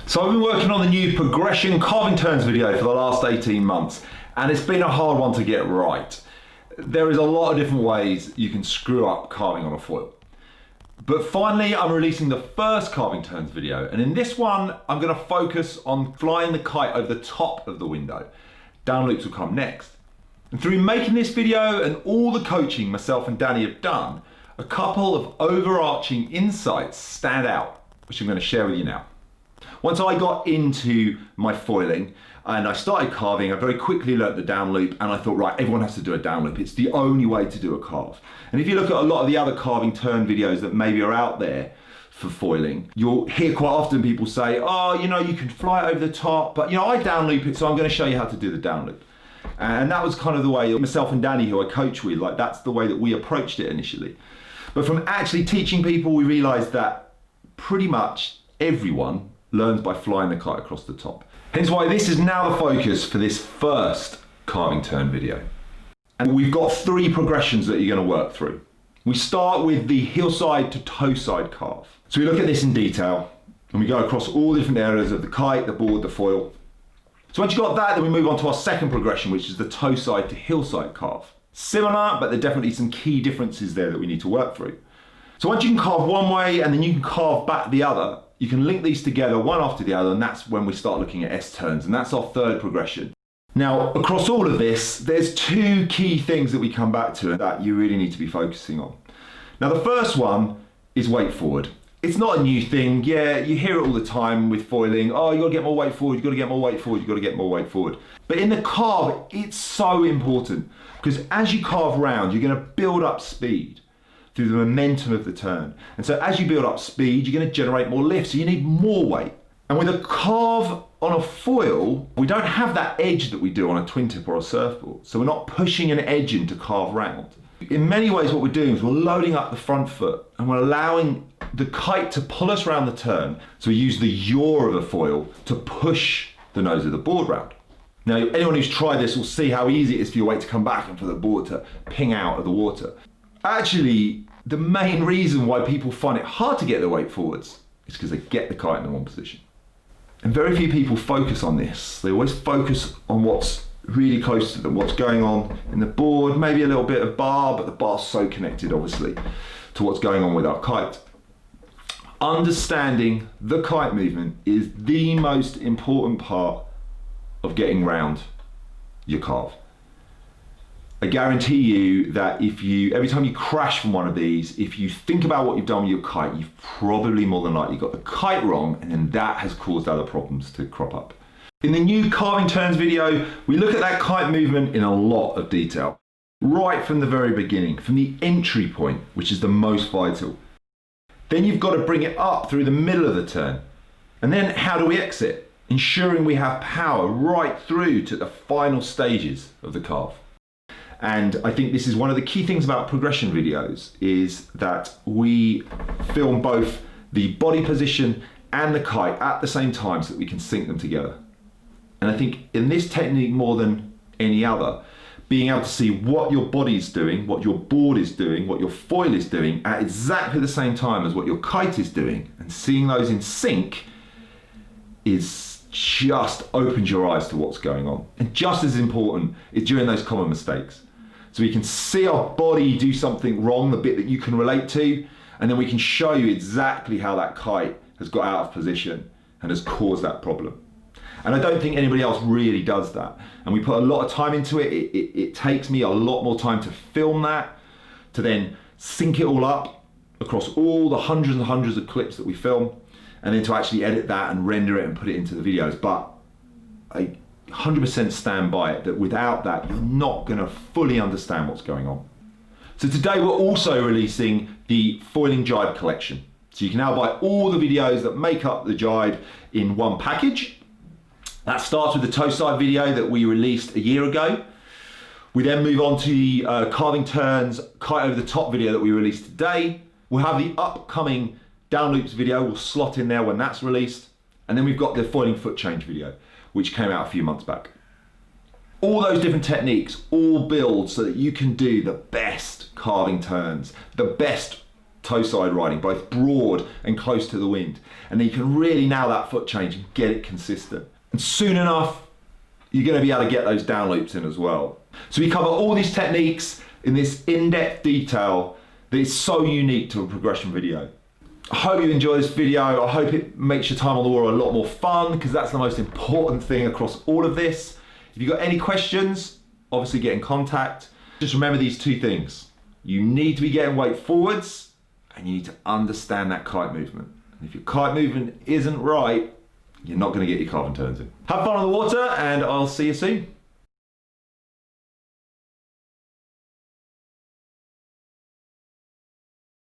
So I've been working on the new progression carving turns video for the last 18 months, and it's been a hard one to get right. There is a lot of different ways you can screw up carving on a foil. But finally, I'm releasing the first carving turns video, and in this one, I'm going to focus on flying the kite over the top of the window. Down loops will come next. And through making this video and all the coaching myself and Danny have done, a couple of overarching insights stand out, which I'm going to share with you now. Once I got into my foiling and I started carving, I very quickly learnt the down loop, and I thought, right, everyone has to do a down loop. It's the only way to do a carve. And if you look at a lot of the other carving turn videos that maybe are out there for foiling, you'll hear quite often people say, oh, you know, you can fly it over the top, but you know, I down loop it, so I'm going to show you how to do the down loop. And that was kind of the way myself and Danny, who I coach with, like that's the way that we approached it initially. But from actually teaching people, we realized that pretty much everyone learns by flying the kite across the top. Hence why this is now the focus for this first carving turn video. And we've got three progressions that you're going to work through. We start with the hillside to toe side carve. So we look at this in detail and we go across all the different areas of the kite, the board, the foil. So once you've got that, then we move on to our second progression, which is the toe side to hillside carve. Similar, but there are definitely some key differences there that we need to work through. So once you can carve one way and then you can carve back the other, you can link these together one after the other, and that's when we start looking at S-turns, and that's our third progression. Now, across all of this, there's two key things that we come back to that you really need to be focusing on. Now, the first one is weight forward. It's not a new thing. Yeah, you hear it all the time with foiling. Oh, you gotta get more weight forward, you gotta get more weight forward, you gotta get more weight forward. But in the carve, it's so important, because as you carve round, you're gonna build up speed through the momentum of the turn. And so as you build up speed, you're going to generate more lift, so you need more weight. And with a carve on a foil, we don't have that edge that we do on a twin tip or a surfboard. So we're not pushing an edge in to carve round. In many ways, what we're doing is we're loading up the front foot and we're allowing the kite to pull us around the turn. So we use the yaw of a foil to push the nose of the board round. Now, anyone who's tried this will see how easy it is for your weight to come back and for the board to ping out of the water. Actually, the main reason why people find it hard to get their weight forwards is because they get the kite in the wrong position. And very few people focus on this. They always focus on what's really close to them, what's going on in the board, maybe a little bit of bar, but the bar's so connected, obviously, to what's going on with our kite. Understanding the kite movement is the most important part of getting round your carve. I guarantee you that every time you crash from one of these, if you think about what you've done with your kite, you've probably more than likely got the kite wrong, and then that has caused other problems to crop up. In the new carving turns video, we look at that kite movement in a lot of detail, right from the very beginning, from the entry point, which is the most vital. Then you've got to bring it up through the middle of the turn. And then how do we exit? Ensuring we have power right through to the final stages of the carve. And I think this is one of the key things about progression videos, is that we film both the body position and the kite at the same time so that we can sync them together. And I think in this technique more than any other, being able to see what your body's doing, what your board is doing, what your foil is doing at exactly the same time as what your kite is doing, and seeing those in sync is just opens your eyes to what's going on. And just as important is during those common mistakes. So we can see our body do something wrong, the bit that you can relate to, and then we can show you exactly how that kite has got out of position and has caused that problem. And I don't think anybody else really does that. And we put a lot of time into it. It takes me a lot more time to film that, to then sync it all up across all the hundreds and hundreds of clips that we film, and then to actually edit that and render it and put it into the videos. But I 100% stand by it, that without that, you're not gonna fully understand what's going on. So today we're also releasing the Foiling Gybes Collection. So you can now buy all the videos that make up the jibe in one package. That starts with the toe side video that we released a year ago. We then move on to the carving turns, kite over the top video that we released today. We'll have the upcoming down loops video, we'll slot in there when that's released. And then we've got the foiling foot change video, which came out a few months back. All those different techniques all build so that you can do the best carving turns, the best toe side riding, both broad and close to the wind. And then you can really nail that foot change and get it consistent. And soon enough, you're going to be able to get those down loops in as well. So we cover all these techniques in this in-depth detail that is so unique to a progression video. I hope you enjoy this video. I hope it makes your time on the water a lot more fun, because that's the most important thing across all of this. If you've got any questions, obviously get in contact. Just remember these two things. You need to be getting weight forwards, and you need to understand that kite movement. And if your kite movement isn't right, you're not going to get your carve and turns in. Have fun on the water, and I'll see you soon.